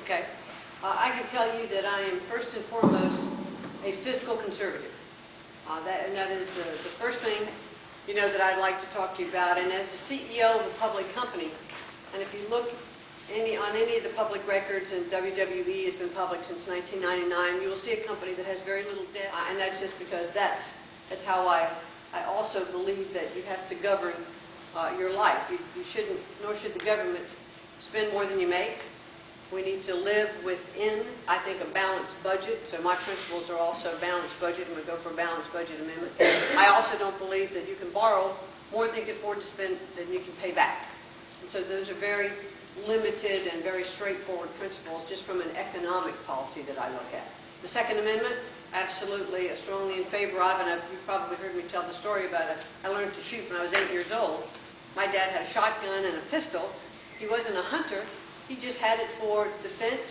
Okay. I can tell you that I am first and foremost a fiscal conservative. That is the first thing, that I'd like to talk to you about. And as the CEO of a public company, and if you look on any of the public records, and WWE has been public since 1999, you will see a company that has very little debt, and that's just because that's how I also believe that you have to govern your life. You shouldn't, nor should the government spend more than you make. We need to live within, I think, a balanced budget. So my principles are also balanced budget, and we go for a balanced budget amendment. I also don't believe that you can borrow more than you can afford to spend than you can pay back. And so those are very limited and very straightforward principles just from an economic policy that I look at. The Second Amendment, absolutely strongly in favor of, and you've probably heard me tell the story about it. I learned to shoot when I was 8 years old. My dad had a shotgun and a pistol. He wasn't a hunter. He just had it for defense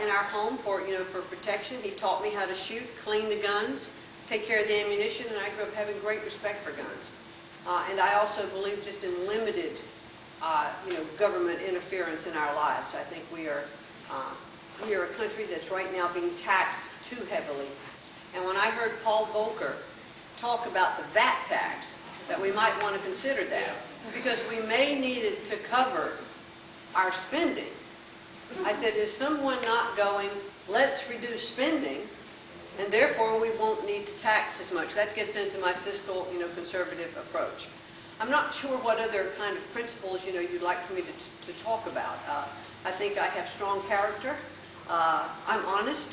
in our home, for protection. He taught me how to shoot, clean the guns, take care of the ammunition, and I grew up having great respect for guns. And I also believe just in limited, government interference in our lives. I think we are a country that's right now being taxed too heavily. And when I heard Paul Volcker talk about the VAT tax, that we might want to consider that, because we may need it to cover our spending. I said, is someone not going, let's reduce spending, and therefore we won't need to tax as much? That gets into my fiscal, conservative approach. I'm not sure what other kind of principles, you'd like for me to talk about. I think I have strong character. I'm honest.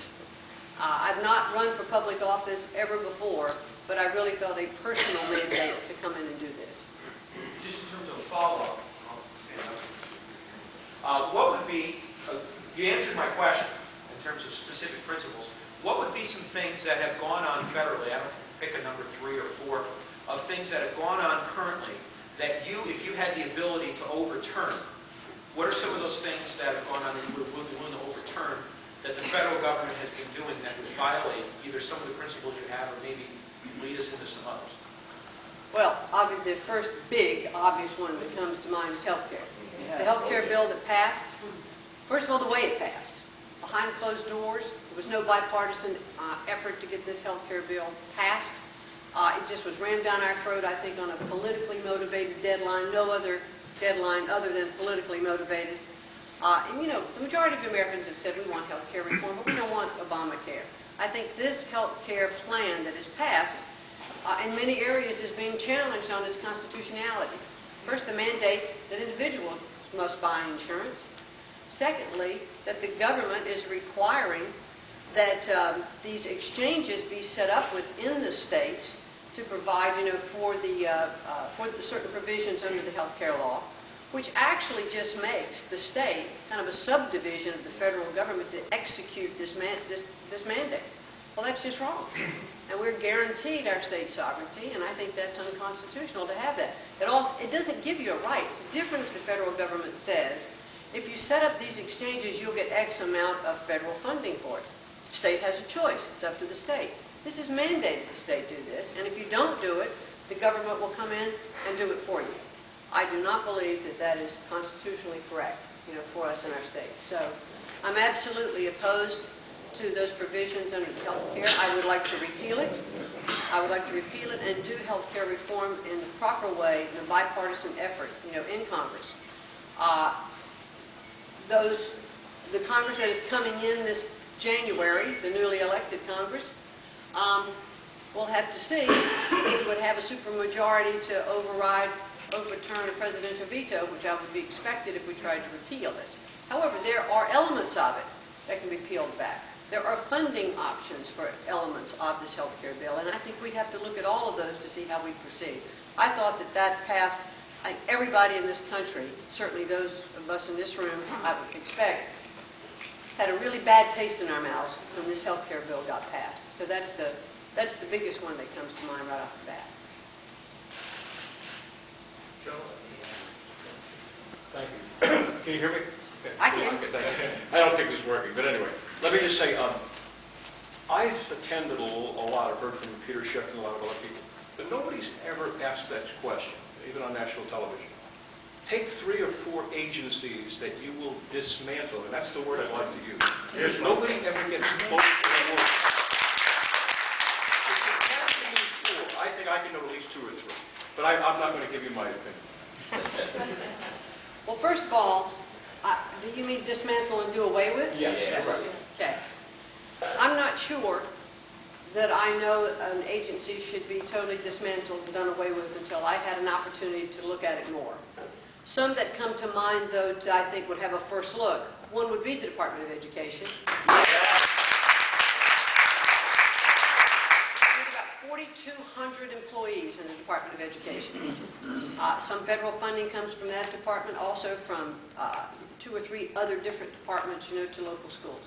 I've not run for public office ever before, but I really felt a personal mandate to come in and do this. Just in terms of a follow-up, what would be, you answered my question in terms of specific principles, what would be some things that have gone on federally, I don't pick a number 3 or 4, of things that have gone on currently that you, if you had the ability to overturn, what are some of those things that have gone on that you would be willing to overturn that the federal government has been doing that would violate either some of the principles you have or maybe lead us into some others? Well, obviously the first big, obvious one that comes to mind is health care. The health care bill that passed, first of all, the way it passed, behind closed doors, there was no bipartisan effort to get this health care bill passed. It just was rammed down our throat, I think, on a politically motivated deadline, no other deadline other than politically motivated. And, the majority of Americans have said we want health care reform, but we don't want Obamacare. I think this health care plan that is passed in many areas is being challenged on its constitutionality. First, the mandate that individuals must buy insurance. Secondly, that the government is requiring that these exchanges be set up within the states to provide, for the certain provisions under the health care law, which actually just makes the state kind of a subdivision of the federal government to execute this mandate. Well, that's just wrong. And we're guaranteed our state sovereignty, and I think that's unconstitutional to have that. It doesn't give you a right. It's different if the federal government says, if you set up these exchanges, you'll get X amount of federal funding for it. The state has a choice. It's up to the state. This is mandated the state do this, and if you don't do it, the government will come in and do it for you. I do not believe that that is constitutionally correct, for us in our state. So I'm absolutely opposed to those provisions under the health care. I would like to repeal it. I would like to repeal it and do health care reform in the proper way, in a bipartisan effort, in Congress. The Congress that is coming in this January, the newly elected Congress, we'll have to see if it would have a supermajority to overturn a presidential veto, which I would be expected if we tried to repeal this. However, there are elements of it that can be peeled back. There are funding options for elements of this health care bill, and I think we'd have to look at all of those to see how we proceed. I thought that passed. Everybody in this country, certainly those of us in this room, I would expect, had a really bad taste in our mouths when this health care bill got passed. So that's the biggest one that comes to mind right off the bat. Joe? Thank you. Can you hear me? I can. I don't think this is working, but anyway, let me just say, I've attended a lot, I've heard from Peter Schiff and a lot of other people, but nobody's ever asked that question, even on national television. take 3 or 4 agencies that you will dismantle, and that's the word I'd like to use. There's nobody ever gets close to the word. If you have to use 4, I think I can know at least 2 or 3. But I'm not going to give you my opinion. Well, first of all, do you mean dismantle and do away with? Yes, correct. Okay. I'm not sure that I know an agency should be totally dismantled and done away with until I had an opportunity to look at it more. Some that come to mind, though, that I think would have a first look. One would be the Department of Education. There's about 4,200 employees in the Department of Education. Some federal funding comes from that department, also from 2 or 3 other different departments, to local schools.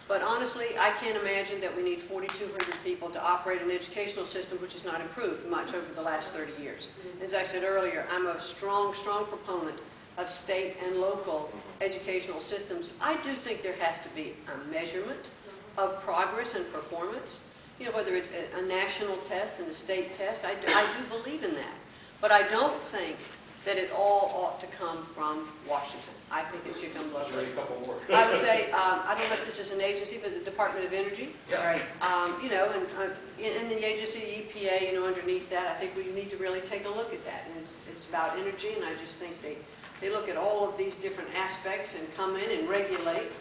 But honestly, I can't imagine that we need 4,200 people to operate an educational system which has not improved much over the last 30 years. As I said earlier, I'm a strong proponent of state and local educational systems. I do think there has to be a measurement of progress and performance, whether it's a national test and a state test. I do believe in that. But I don't think that it all ought to come from Washington. I think it should come locally. A couple more. I would say, I don't know if this is an agency, but the Department of Energy. Yeah. Right. And the agency, EPA, underneath that, I think we need to really take a look at that. And it's about energy, and I just think they look at all of these different aspects and come in and regulate.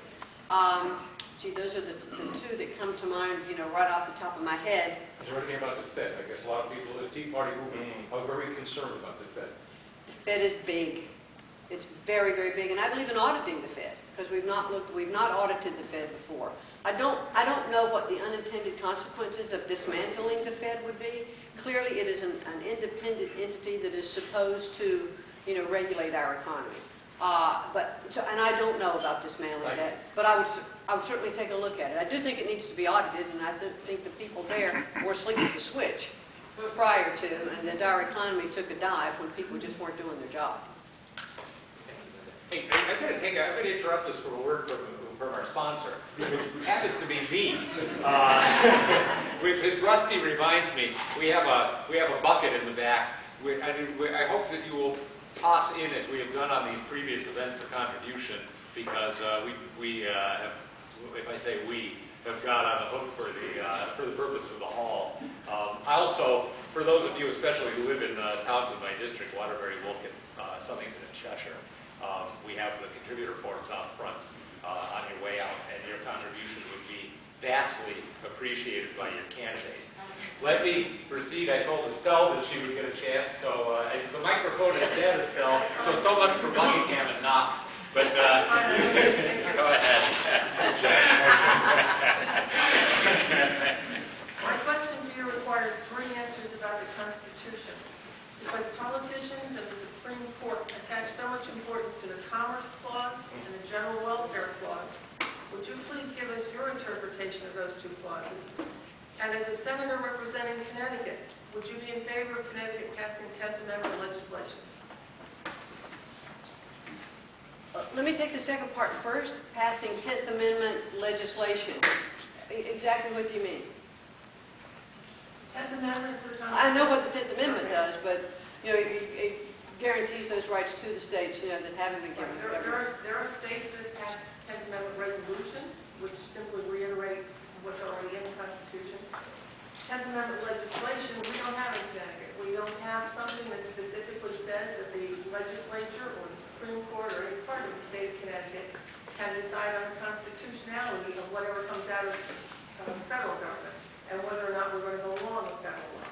Those are the 2 that come to mind, right off the top of my head. Is there anything about the Fed? I guess a lot of people in the Tea Party movement are very concerned about the Fed. The Fed is big. It's very, very big, and I believe in auditing the Fed because we've not audited the Fed before. I don't know what the unintended consequences of dismantling the Fed would be. Clearly, it is an independent entity that is supposed to, regulate our economy. And I don't know about dismantling that, but I would certainly take a look at it. I do think it needs to be audited, and I think the people there were asleep at the switch prior to, and that our economy took a dive when people just weren't doing their job. Hey, I'm going to interrupt this for a word from our sponsor, which happens to be me. Rusty reminds me, we have a bucket in the back. I hope that you will toss in, as we have done on these previous events, a contribution, because we have, if I say we, have got on the hook for the purpose of the hall. I also, for those of you especially who live in towns in my district, Waterbury, Wilkin, Southington, and Cheshire, we have the contributor forms out front on your way out, and your contribution would be vastly appreciated by your candidate. Let me proceed. I told Estelle that she would get a chance, so the microphone is dead, Estelle, so much for Buckingham and Knox. But go ahead. My question to you requires 3 answers about the Constitution. Because politicians and the Supreme Court attach so much importance to the Commerce Clause and the General Welfare Clause, would you please give us your interpretation of those 2 clauses? And as a senator representing Connecticut, would you be in favor of Connecticut passing 10th Amendment legislation? Let me take the second part first, passing 10th Amendment legislation. Exactly what do you mean? 10th Amendment to the Constitution. I know what the 10th Amendment does, but, it guarantees those rights to the states, that haven't been given. There are states that have 10th Amendment resolutions, which simply reiterate what's already in the Constitution. 10th Amendment legislation, we don't have in Connecticut. We don't have something that specifically says that the legislature or the Supreme Court or any part of the state of Connecticut can decide on the constitutionality of whatever comes out of the federal government and whether or not we're going to go along with federal law.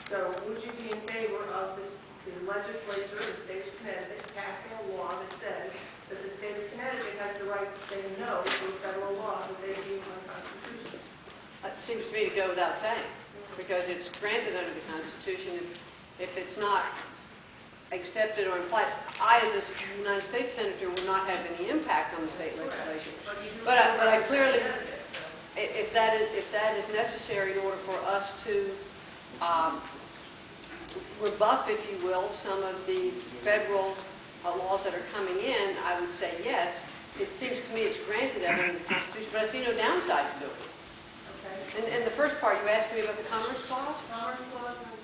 So would you be in favor of the legislature of the state of Connecticut passing a law that says that the state of Connecticut has the right to say no to a federal law that they deem unconstitutional? It seems to me to go without saying, because it's granted under the Constitution. If it's not accepted or implied, I, as a United States Senator, will not have any impact on the state legislation. But I clearly, if that is necessary in order for us to rebuff, if you will, some of the federal laws that are coming in, I would say yes. It seems to me it's granted under the Constitution, but I see no downside to doing it. Okay. And the first part, you asked me about the Commerce Clause? Commerce Clause and